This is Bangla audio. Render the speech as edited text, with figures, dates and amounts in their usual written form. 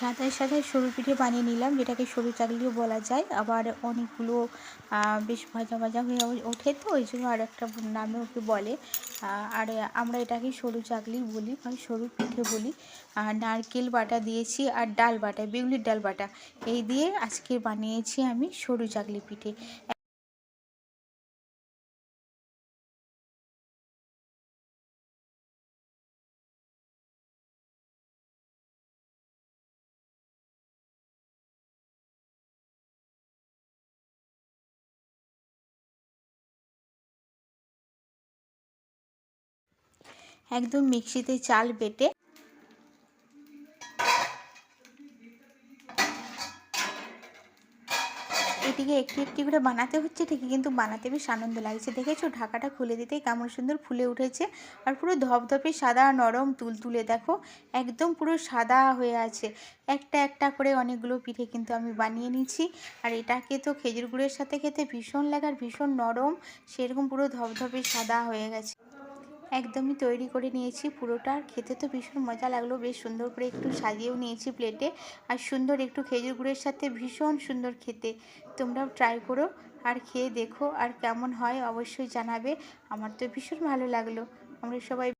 সাঁতার সাথে সরু পিঠে বানিয়ে নিলাম, যেটাকে সরু চাকলিও বলা যায়। আবার অনেকগুলো বেশ ভাজা ভাজা হয়ে ওঠে, তো ওই জন্য আর একটা নামে ওকে বলে। আর আমরা এটাকে সরু চাকলি বলি বা সরু পিঠে বলি। নারকেল বাটা দিয়েছি আর ডাল বাটা, বিউলির ডাল বাটা, এই দিয়ে আজকে বানিয়েছি আমি সরু চাকলি পিঠে। একদম মিক্সিতে চাল বেটে এটিকে একটু একটু করে বানাতে হচ্ছে ঠিকই, কিন্তু বানাতে বেশ আনন্দ লাগছে। দেখেছো, ঢাকাটা খুলে দিতেই কেমন সুন্দর ফুলে উঠেছে। আর পুরো ধপধপে সাদা নরম তুলতুলে, দেখো একদম পুরো সাদা হয়ে আছে। একটা একটা করে অনেকগুলো পিঠে কিন্তু আমি বানিয়ে নিচ্ছি। আর এটাকে তো খেজুর গুড়ের সাথে খেতে ভীষণ লাগে, আর ভীষণ নরম, সেরকম পুরো ধপধপে সাদা হয়ে গেছে। একদমই তৈরি করে নিয়েছি পুরোটা, আর খেতে তো ভীষণ মজা লাগলো। বেশ সুন্দর করে একটু সাজিয়েও নিয়েছি প্লেটে, আর সুন্দর একটু খেজুর গুড়ের সাথে ভীষণ সুন্দর খেতে। তোমরাও ট্রাই করো আর খেয়ে দেখো, আর কেমন হয় অবশ্যই জানাবে। আমার তো ভীষণ ভালো লাগলো। আমরা সবাই